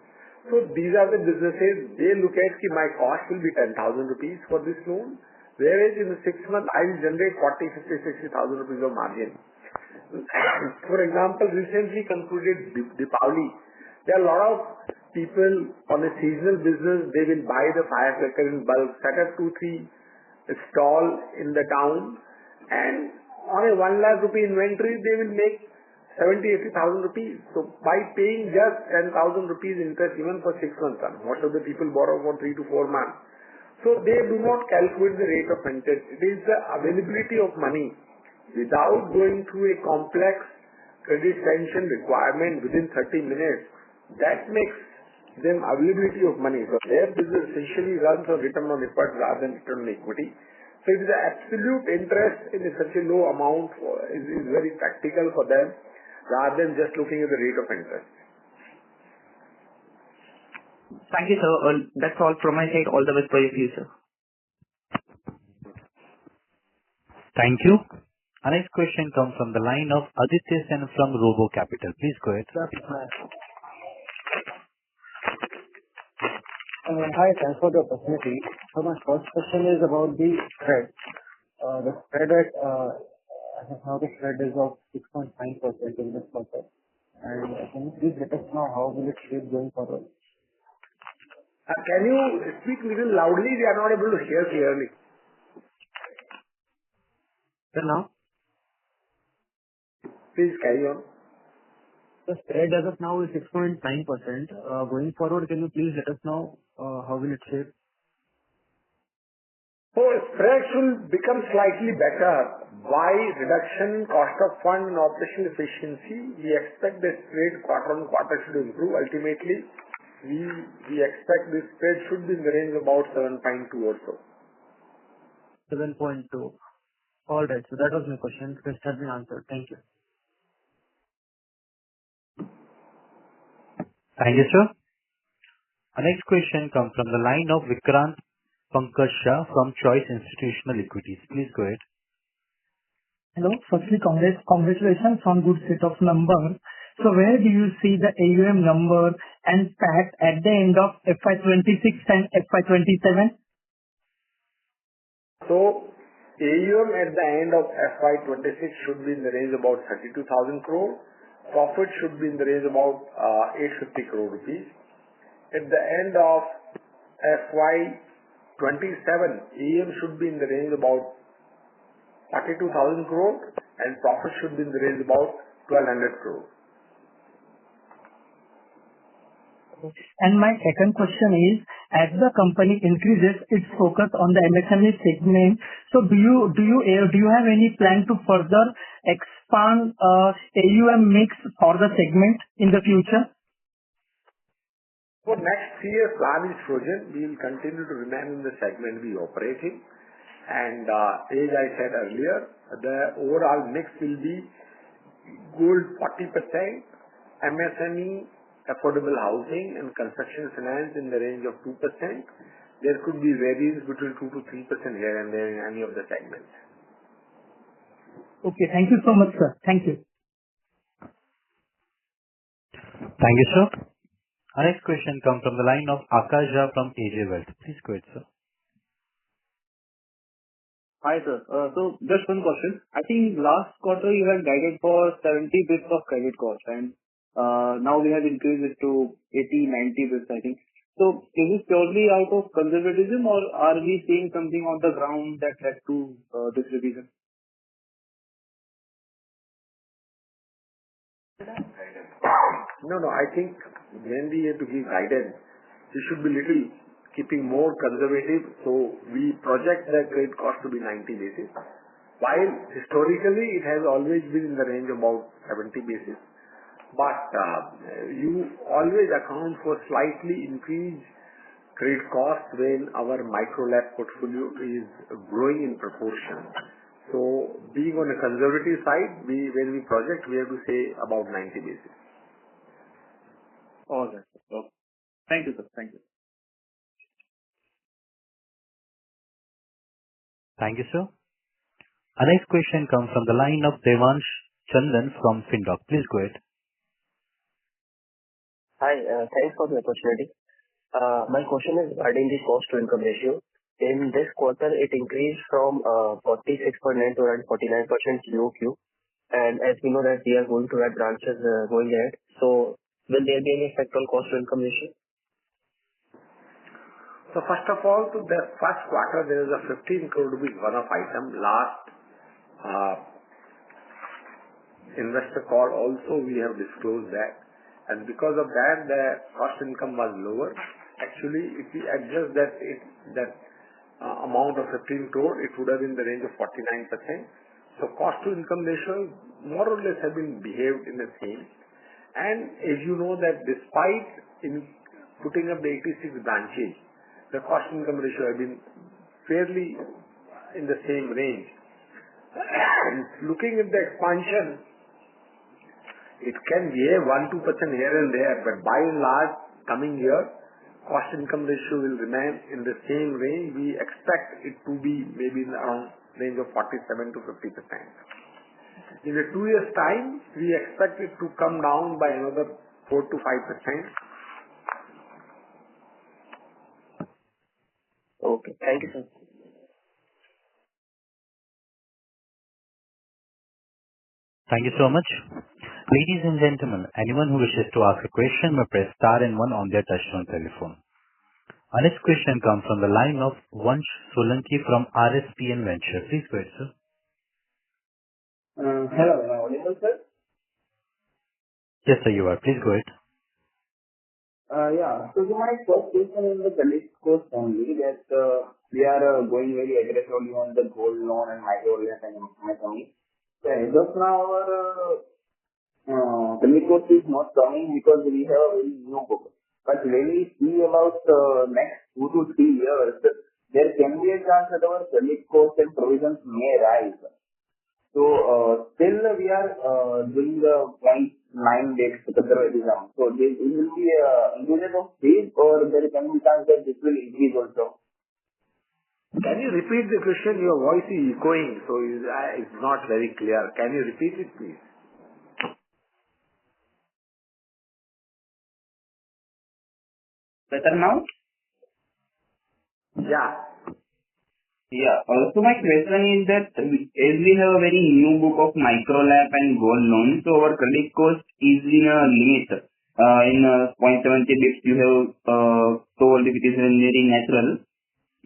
So these are the businesses, they look at my cost will be 10,000 rupees for this loan, whereas in the 6 months I will generate 40, 50, 60,000 rupees of margin. For example, recently concluded Deepavali, there are a lot of people on a seasonal business, they will buy the firecracker in bulk, set up 2-3 stall in the town, and on a 1 lakh rupee inventory, they will make 70,000-80,000 rupees. So by paying just 10,000 rupees interest even for 6 months, most of the people borrow for 3 to 4 months. So they do not calculate the rate of interest. It is the availability of money without going through a complex credit sanction requirement within 30 minutes. That makes them availability of money. So their business essentially runs on return on effort rather than return on equity. So it is the absolute interest in such a low amount is very practical for them rather than just looking at the rate of interest. Thank you, sir. That's all from my side. All the best for your future. Thank you. Our next question comes from the line of Aditya Sen from Robo Capital. Please go ahead. Hi, thanks for the opportunity. So my first question is about the spread. The spread as of now, the spread is of 6.9% in this quarter. And can you please let us know how will it shape going forward? Can you speak a little loudly? We are not able to hear clearly. So now? Please carry on. The spread as of now is 6.9%. Going forward, can you please let us know how will it shape? So spread should become slightly better. By reduction in cost of fund and operational efficiency, we expect the spread quarter on quarter should improve. Ultimately, we expect this spread should be in the range of about 7.2 or so. 7.2. All right. So that was my question. This has been answered. Thank you. Thank you, sir. Our next question comes from the line of Vikrant Pankaj Shah from Choice Institutional Equities. Please go ahead. Hello. Firstly, congratulations on good set of numbers. So where do you see the AUM number and PAT at the end of FY26 and FY27? So AUM at the end of FY26 should be in the range of about 32,000 crore. Profit should be in the range of about 850 crore rupees. At the end of FY27, AUM should be in the range of about 42,000 crore, and profit should be in the range about 1,200 crore. And my second question is, as the company increases its focus on the MSME segment, so do you have any plan to further expand AUM mix for the segment in the future? For next 3 years plan is frozen. We will continue to remain in the segment we operate in. And as I said earlier, the overall mix will be gold 40%, MSME, affordable housing and construction finance in the range of 2%. There could be variance between 2 to 3% here and there in any of the segments. Okay, thank you so much, sir. Thank you. Thank you, sir. Our next question comes from the line of Akash Jha from AJ Wealth. Please go ahead, sir. Hi, sir. So just one question. I think last quarter you had guided for 70 bits of credit cost, and now we have increased it to 80-90 bits, I think. So is it purely out of conservatism, or are we seeing something on the ground that led to this revision? No, I think when we have to give guidance, we should be little keeping more conservative. So we project the credit cost to be 90 basis. While historically it has always been in the range of about 70 basis. But you always account for slightly increased credit cost when our micro LAP portfolio is growing in proportion. So being on a conservative side, when we project, we have to say about 90 basis. All right. Okay. Thank you, sir. Thank you. Thank you, sir. Our next question comes from the line of Devansh Chandan from Findoc. Please go ahead. Hi, thanks for the opportunity. My question is regarding the cost to income ratio. In this quarter, it increased from 46.9 to around 49% QOQ. And as we know that we are going to add branches going ahead, so will there be any effect on cost to income ratio? So first of all, to the first quarter, there is a 15 crore rupees one-off item. Last investor call also we have disclosed that. And because of that, the cost income was lower. Actually, if we adjust that amount of 15 crore, it would have been in the range of 49%. So cost to income ratio more or less have been behaved in the same. And as you know that despite in putting up the 86 branches, the cost income ratio have been fairly in the same range. And looking at the expansion, it can be a 1-2% here and there, but by and large, coming year, cost income ratio will remain in the same range. We expect it to be maybe in around range of 47 to 50%. In a 2 years time, we expect it to come down by another 4 to 5%. Okay, thank you, sir. Thank you so much. Ladies and gentlemen, anyone who wishes to ask a question may press star and one on their touchtone telephone. Our next question comes from the line of Vansh Solanki from RSPN Venture. Please go ahead, sir. Hello, am I audible, sir? Yes, sir, you are. Please go ahead. Yeah. So my first question is the credit cost only, that we are going very aggressively on the gold loan and micro loan and MSME. So as of now, our credit cost is not coming because we have a very new book. But when we see about next 2 to 3 years, there can be a chance that our credit cost and provisions may rise. So still we are doing the 0.9 days conservatism. So this will be increase of fees, or there can be chance that this will increase also. Can you repeat the question? Your voice is echoing, so it's not very clear. Can you repeat it, please? Better now? Yeah. Yeah. So my question is that as we have a very new book of micro LAP and gold loan, so our credit cost is in a limit. In 0.70 bits you have told it is very natural.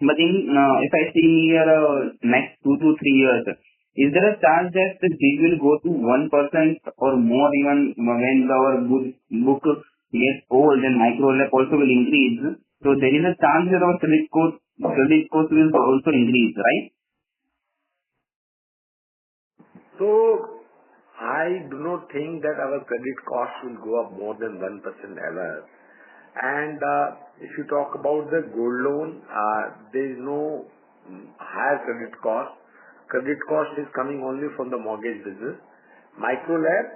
But in if I see here next 2 to 3 years, is there a chance that this will go to 1% or more even when our book gets old and micro LAP also will increase? So there is a chance that our credit cost will also increase, right? So I do not think that our credit cost will go up more than 1% ever. And if you talk about the gold loan, there is no higher credit cost. Credit cost is coming only from the mortgage business. Micro LAP,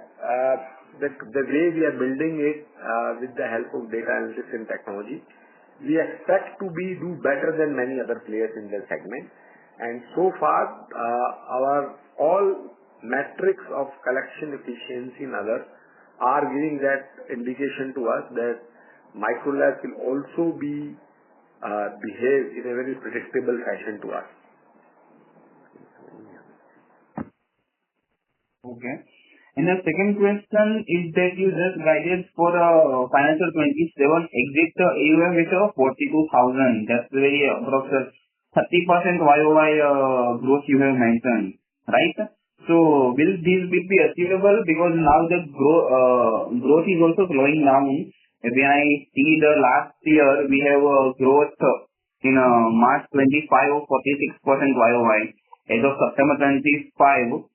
the way we are building it with the help of data analytics and technology, we expect to do better than many other players in the segment. And so far, our all metrics of collection efficiency and others are giving that indication to us that micro LAP will also behave in a very predictable fashion to us. Okay. And the second question is that you just guided for financial 27 exit AUM with 42,000. That's very approximate 30% YOY growth you have mentioned, right? So will this be achievable? Because now the growth is also slowing down. When I see the last year, we have a growth in March 25 of 46% YOY. As of September 25,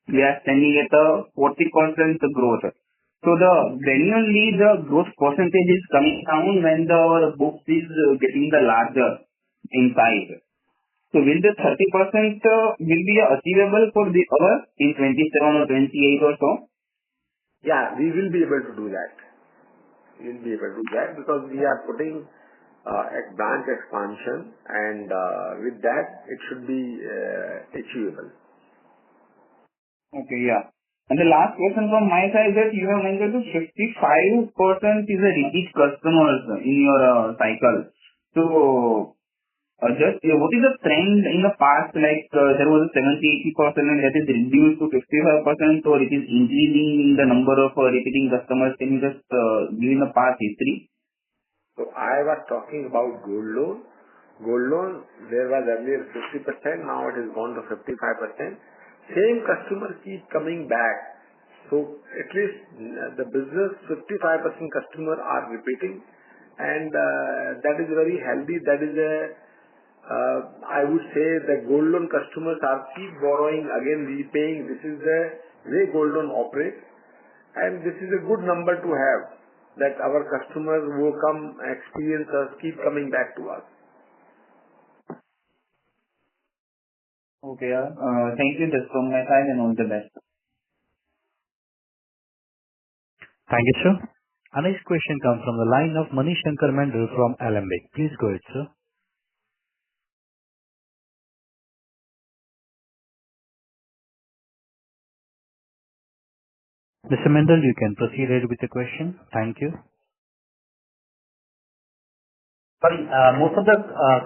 we are standing at a 40% growth. So gradually the growth percentage is coming down when our books is getting the larger in size. So will the 30% will be achievable for the other in 27 or 28 or so? Yeah, we will be able to do that. We will be able to do that because we are putting a branch expansion, and with that it should be achievable. Okay, yeah. And the last question from my side is that you have mentioned that 55% is a repeat customers in your cycle. So just what is the trend in the past? Like there was a 70-80% and that is reduced to 55%, or it is increasing in the number of repeating customers? Can you just give in the past history? So I was talking about gold loan. Gold loan, there was earlier 50%, now it has gone to 55%. Same customers keep coming back. So at least the business 55% customer are repeating, and that is very healthy. That is I would say the gold loan customers are keep borrowing, again repaying. This is the way gold loan operates, and this is a good number to have, that our customers who come experience us keep coming back to us. Okay, thank you. That's from my side, and all the best. Thank you, sir. Our next question comes from the line of Manish Shankar Mandal from Alembic. Please go ahead, sir. Mr. Mandal, you can proceed ahead with the question. Thank you. Sorry, most of the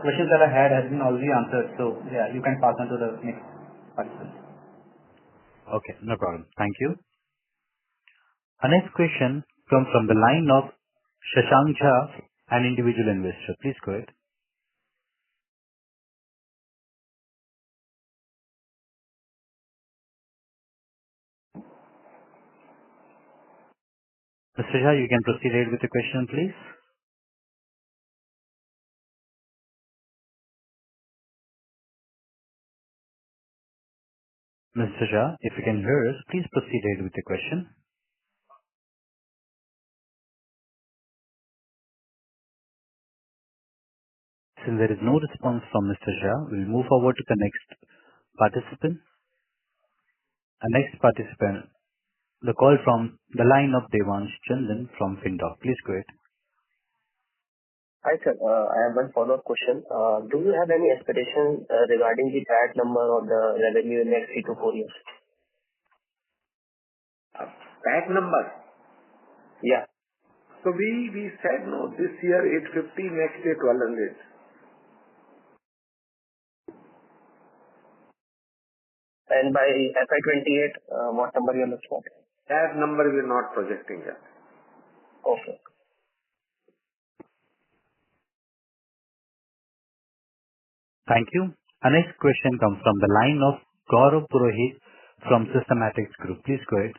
questions that I had has been already answered. So yeah, you can pass on to the next participant. Okay, no problem. Thank you. Our next question comes from the line of Shashank Jha, an individual investor. Please go ahead. Mr. Jha, you can proceed ahead with the question, please. Mr. Jha, if you can hear us, please proceed ahead with the question. Since there is no response from Mr. Jha, we'll move forward to the next participant. Our next participant, the call from the line of Devansh Chandan from Findoc. Please go ahead. Hi, sir. I have one follow-up question. Do you have any expectation regarding the PAT number or the revenue in the next 3 to 4 years? PAT number? Yeah. So we said no, this year 850, next year 1200. And by FY28, what number you are looking at? That number we are not projecting yet. Okay. Thank you. Our next question comes from the line of Gaurav Purohit from Systematics Group. Please go ahead.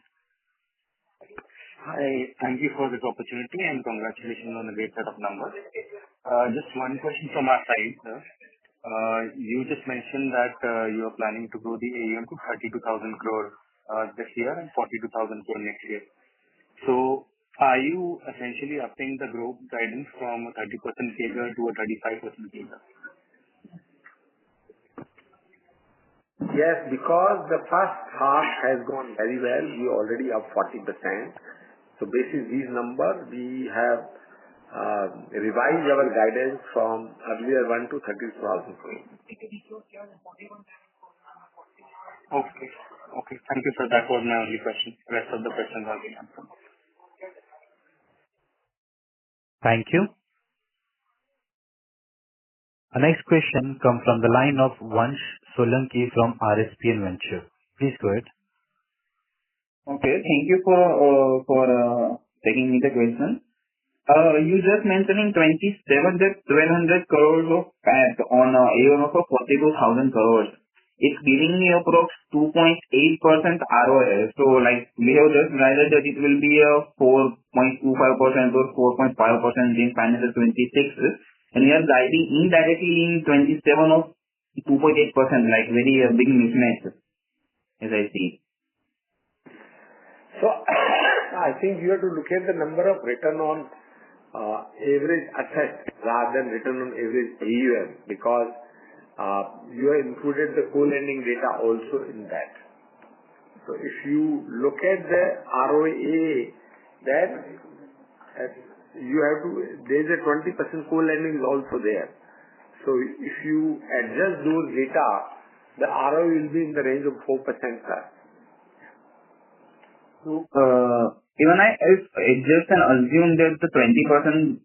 Hi. Thank you for this opportunity and congratulations on the great set of numbers. Just one question from our side, sir. You just mentioned that you are planning to grow the AUM to 32,000 crore this year and 42,000 crore next year. So are you essentially upping the growth guidance from a 30% CAGR to a 35% CAGR? Yes, because the first half has gone very well. We already up 40%. So based on these numbers, we have revised our guidance from earlier 1 to 32,000 crore. Okay. Okay. Thank you, sir. That was my only question. The rest of the questions have been answered. Thank you. Our next question comes from the line of Vansh Solanki from RSPN Venture. Please go ahead. Okay. Thank you for taking me the question. You just mentioned in 27 that 1,200 crores of PAT on AUM of 42,000 crores. It's giving me approx 2.8% ROA. So like we have just guided that it will be a 4.25% or 4.5% in financial 26. And we are guiding indirectly in 27 of 2.8%, like very big mismatch, as I see. So I think you have to look at the number of return on average asset rather than return on average AUM, because you have included the co-lending data also in that. So if you look at the ROA, then you have to, there is a 20% co-lending is also there. So if you adjust those data, the ROA will be in the range of 4%. So even if adjust and assume that the 20%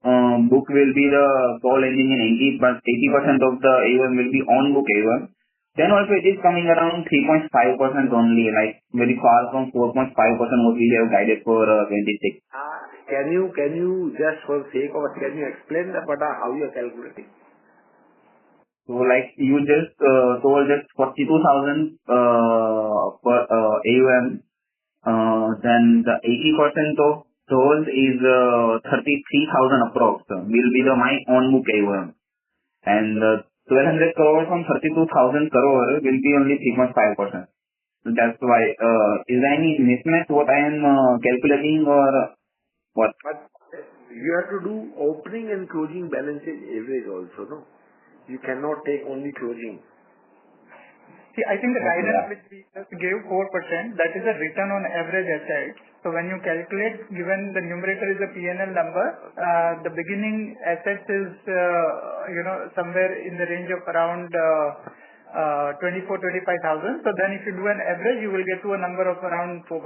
book will be the co-lending and 80% of the AUM will be on book AUM, then also it is coming around 3.5% only, like very far from 4.5% what we have guided for 26. Can you just for the sake of it, can you explain about how you are calculating? So like you just told that 42,000 per AUM. Then the 80% of those is 33,000 approx will be the my on book AUM, and 1,200 crore from 32,000 crore will be only 3.5%. So that's why is there any mismatch what I am calculating or what? But you have to do opening and closing balances average also, no? You cannot take only closing. See, I think the guidance which we just gave 4%, that is a return on average assets. So when you calculate, given the numerator is a P&L number, the beginning assets is, somewhere in the range of around 25,000. So then if you do an average, you will get to a number of around 4%.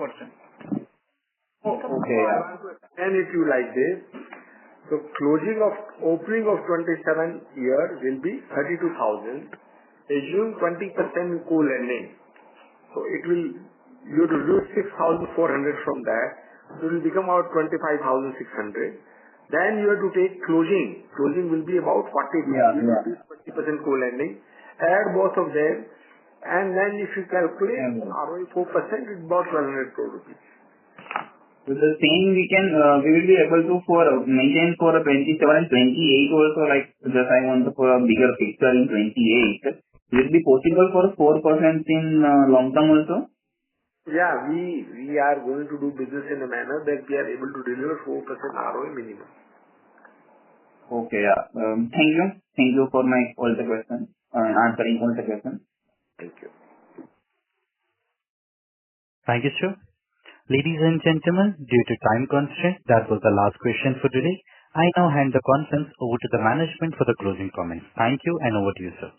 Okay. And if you like this, so opening of 27 year will be 32,000. Assume 20% co-lending. So you have to reduce 6,400 from that. So it will become about 25,600. Then you have to take closing. Closing will be about 40. You reduce 20% co-lending. Add both of them. And then if you calculate ROE 4%, it's about 1,200 crore rupees. So the same we will be able to maintain for 27 and 28 also, like just I want for a bigger picture in 28. Will it be possible for 4% in long term also? Yeah, we are going to do business in a manner that we are able to deliver 4% ROE minimum. Okay, yeah. Thank you for all the questions, answering all the questions. Thank you. Thank you, sir. Ladies and gentlemen, due to time constraint, that was the last question for today. I now hand the conference over to the management for the closing comments. Thank you, and over to you, sir.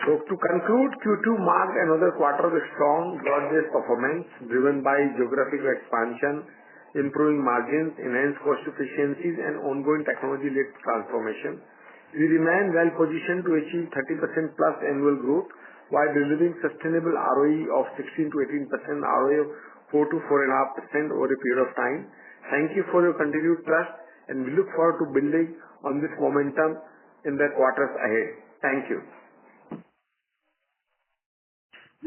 So to conclude, Q2 marked another quarter of strong broad-based performance driven by geographical expansion, improving margins, enhanced cost efficiencies, and ongoing technology-led transformation. We remain well positioned to achieve 30% plus annual growth while delivering sustainable ROE of 16 to 18%, ROA of 4 to 4.5% over a period of time. Thank you for your continued trust, and we look forward to building on this momentum in the quarters ahead. Thank you.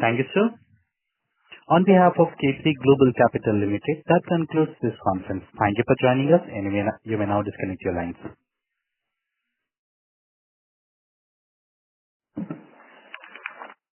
Thank you, sir. On behalf of Capri Global Capital Limited, that concludes this conference. Thank you for joining us, and you may now disconnect your lines.